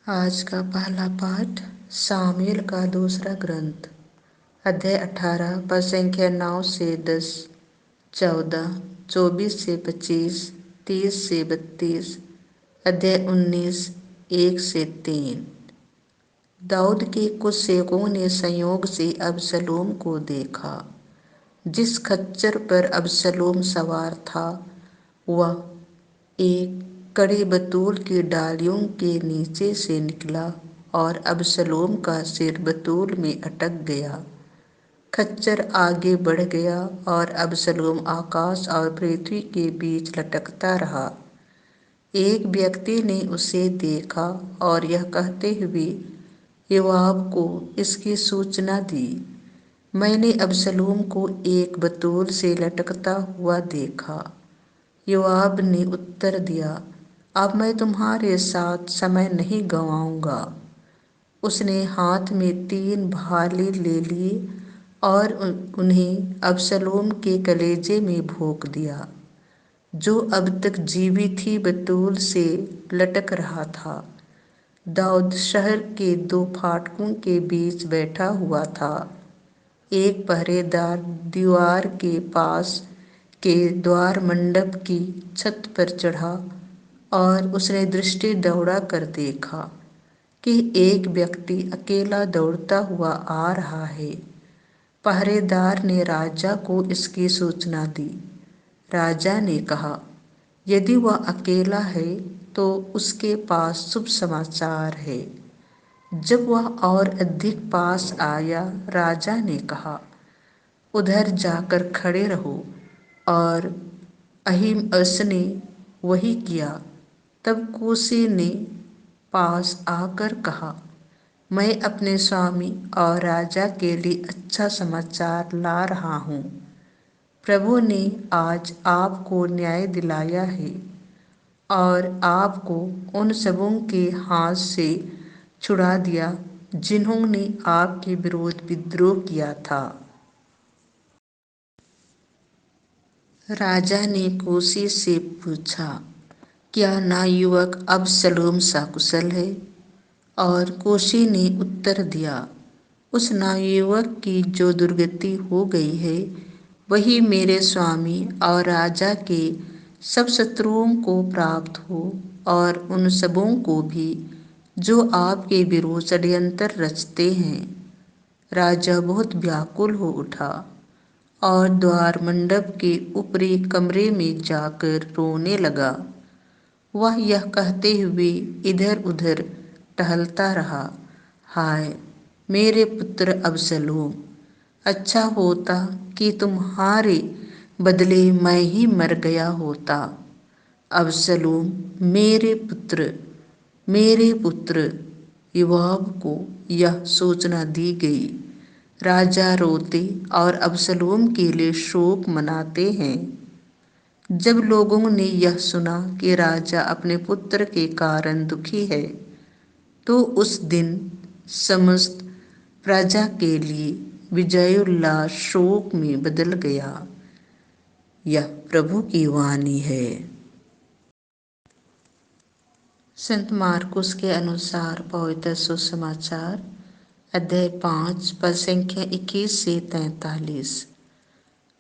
आज का पहला पाठ सामुएल का दूसरा ग्रंथ, अध्याय 18 पद संख्या 9 से 10, 14, 24 से 25, 30 से 32, अध्याय 19 1 से 3। दाऊद के कुछ सेवकों ने संयोग से अबशलोम को देखा। जिस खच्चर पर अबशलोम सवार था वह एक कड़े बतूल की डालियों के नीचे से निकला और अबशलोम का सिर बतूल में अटक गया। खच्चर आगे बढ़ गया और अबशलोम आकाश और पृथ्वी के बीच लटकता रहा। एक व्यक्ति ने उसे देखा और यह कहते हुए योआब को इसकी सूचना दी, मैंने अबशलोम को एक बतूल से लटकता हुआ देखा। योआब ने उत्तर दिया, अब मैं तुम्हारे साथ समय नहीं गंवाऊंगा। उसने हाथ में 3 भाले ले लिए और उन्हें अबशलोम के कलेजे में भोंक दिया, जो अब तक जीवित ही बतूल से लटक रहा था। दाऊद शहर के 2 फाटकों के बीच बैठा हुआ था। एक पहरेदार दीवार के पास के द्वार मंडप की छत पर चढ़ा और उसने दृष्टि दौड़ा कर देखा कि एक व्यक्ति अकेला दौड़ता हुआ आ रहा है। पहरेदार ने राजा को इसकी सूचना दी। राजा ने कहा, यदि वह अकेला है तो उसके पास शुभ समाचार है। जब वह और अधिक पास आया, राजा ने कहा, उधर जाकर खड़े रहो, और अहीमअस ने वही किया। तब कूशी ने पास आकर कहा, मैं अपने स्वामी और राजा के लिए अच्छा समाचार ला रहा हूँ। प्रभु ने आज आपको न्याय दिलाया है और आपको उन सबों के हाथ से छुड़ा दिया जिन्होंने आपके विरोध विद्रोह किया था। राजा ने कूशी से पूछा, क्या नवयुवक अबशलोम सकुशल है? और कूशी ने उत्तर दिया, उस नवयुवक की जो दुर्गति हो गई है वही मेरे स्वामी और राजा के सब शत्रुओं को प्राप्त हो, और उन सबों को भी जो आपके विरोध षड्यंत्र रचते हैं। राजा बहुत व्याकुल हो उठा और द्वार मंडप के ऊपरी कमरे में जाकर रोने लगा। वह यह कहते हुए इधर उधर टहलता रहा, हाय मेरे पुत्र अबशलोम, अच्छा होता कि तुम्हारे बदले मैं ही मर गया होता। अबशलोम मेरे पुत्र। योआब को यह सूचना दी गई। राजा रोते और अबशलोम के लिए शोक मनाते हैं। जब लोगों ने यह सुना कि राजा अपने पुत्र के कारण दुखी है, तो उस दिन समस्त प्रजा के लिए विजयोल्लास शोक में बदल गया। यह प्रभु की वाणी है। संत मार्कुस के अनुसार पवित्र सुसमाचार, अध्याय 5 पद संख्या 21 से 43।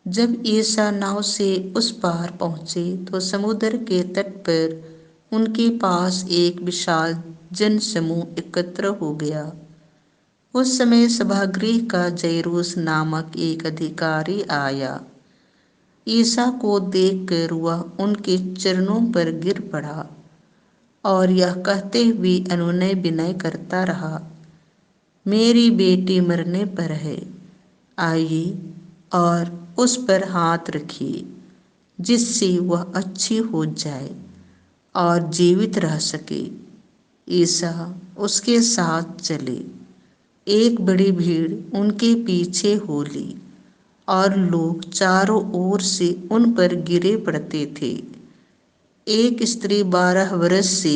जब ईसा नाव से उस पार पहुंचे तो समुद्र के तट पर उनके पास एक विशाल जनसमूह एकत्र हो गया। उस समय सभागृह का जैरूस नामक एक अधिकारी आया। ईसा को देखकर वह उनके चरणों पर गिर पड़ा और यह कहते हुए अनुनय विनय करता रहा, मेरी बेटी मरने पर है, आइए और उस पर हाथ रखिए, जिससे वह अच्छी हो जाए और जीवित रह सके। ईसा उसके साथ चले। एक बड़ी भीड़ उनके पीछे हो ली और लोग चारों ओर से उन पर गिरे पड़ते थे। एक स्त्री 12 वर्ष से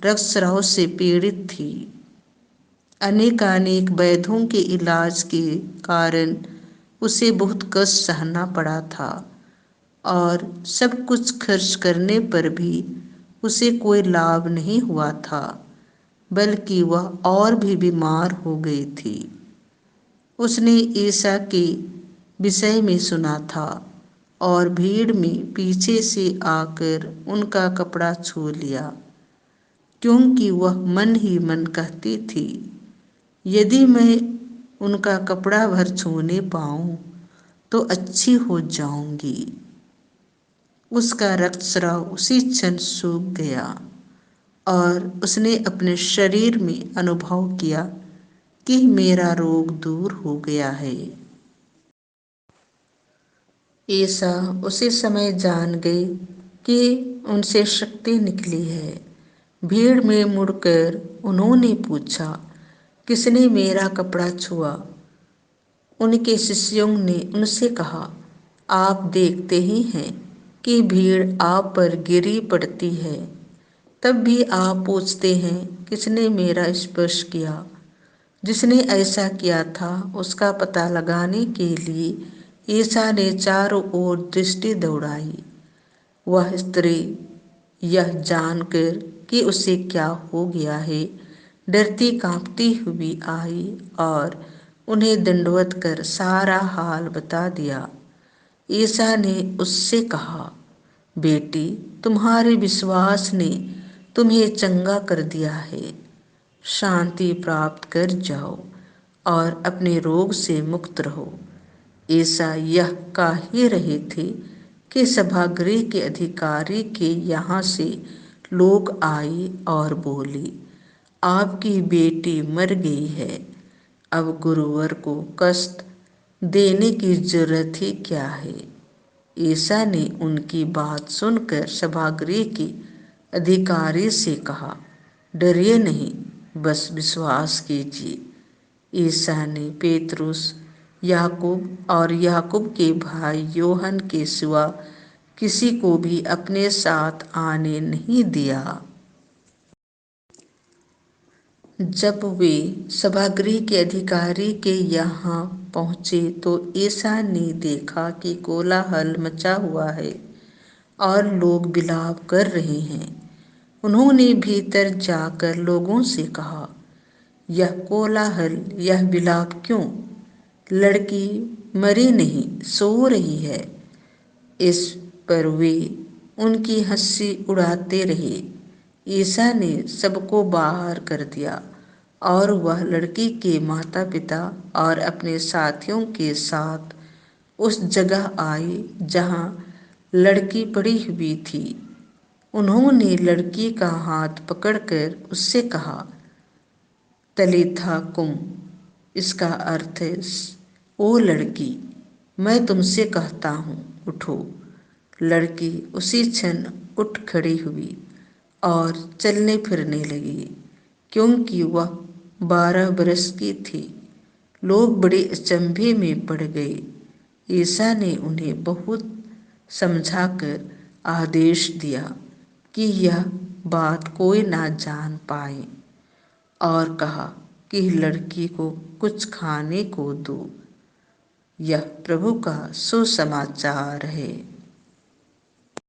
रक्तस्राव से पीड़ित थी। अनेकानेक वैद्यों के इलाज के कारण उसे बहुत कष्ट सहना पड़ा था, और सब कुछ खर्च करने पर भी उसे कोई लाभ नहीं हुआ था। बल्कि वह और भी बीमार हो गई थी। उसने ईसा के विषय में सुना था और भीड़ में पीछे से आकर उनका कपड़ा छू लिया, क्योंकि वह मन ही मन कहती थी, यदि मैं उनका कपड़ा भर छूने पाऊं तो अच्छी हो जाऊंगी। उसका रक्तस्राव उसी क्षण सूख गया और उसने अपने शरीर में अनुभव किया कि मेरा रोग दूर हो गया है। ईसा उसी समय जान गए कि उनसे शक्ति निकली है। भीड़ में मुड़कर उन्होंने पूछा, किसने मेरा कपड़ा छुआ? उनके शिष्यों ने उनसे कहा, आप देखते ही हैं कि भीड़ आप पर गिरी पड़ती है, तब भी आप पूछते हैं, किसने मेरा स्पर्श किया? जिसने ऐसा किया था उसका पता लगाने के लिए ईसा ने चारों ओर दृष्टि दौड़ाई। वह स्त्री यह जानकर कि उसे क्या हो गया है, डरती कांपती हुई आई और उन्हें दंडवत कर सारा हाल बता दिया। ईसा ने उससे कहा, बेटी, तुम्हारे विश्वास ने तुम्हें चंगा कर दिया है। शांति प्राप्त कर जाओ और अपने रोग से मुक्त रहो। ईसा यह कह ही रहे थे कि सभागृह के अधिकारी के यहाँ से लोग आए और बोले, आपकी बेटी मर गई है, अब गुरुवर को कष्ट देने की जरूरत ही क्या है? ईसा ने उनकी बात सुनकर सभागृह के अधिकारी से कहा, डरिए नहीं, बस विश्वास कीजिए। ईसा ने पेतरुस, याकूब और याकूब के भाई योहन के सिवा किसी को भी अपने साथ आने नहीं दिया। जब वे सभागृह के अधिकारी के यहाँ पहुँचे तो ईसा ने देखा कि कोलाहल मचा हुआ है और लोग विलाप कर रहे हैं। उन्होंने भीतर जाकर लोगों से कहा, यह कोलाहल, यह विलाप क्यों? लड़की मरी नहीं, सो रही है। इस पर वे उनकी हंसी उड़ाते रहे। ईसा ने सबको बाहर कर दिया और वह लड़की के माता पिता और अपने साथियों के साथ उस जगह आए जहाँ लड़की पड़ी हुई थी। उन्होंने लड़की का हाथ पकड़कर उससे कहा, तलीथा कुम, इसका अर्थ है, ओ लड़की, मैं तुमसे कहता हूँ, उठो। लड़की उसी क्षण उठ खड़ी हुई और चलने फिरने लगी, क्योंकि वह 12 बरस की थी। लोग बड़े अचंभे में पड़ गए। ईसा ने उन्हें बहुत समझाकर आदेश दिया कि यह बात कोई ना जान पाए और कहा कि लड़की को कुछ खाने को दो। यह प्रभु का सुसमाचार है।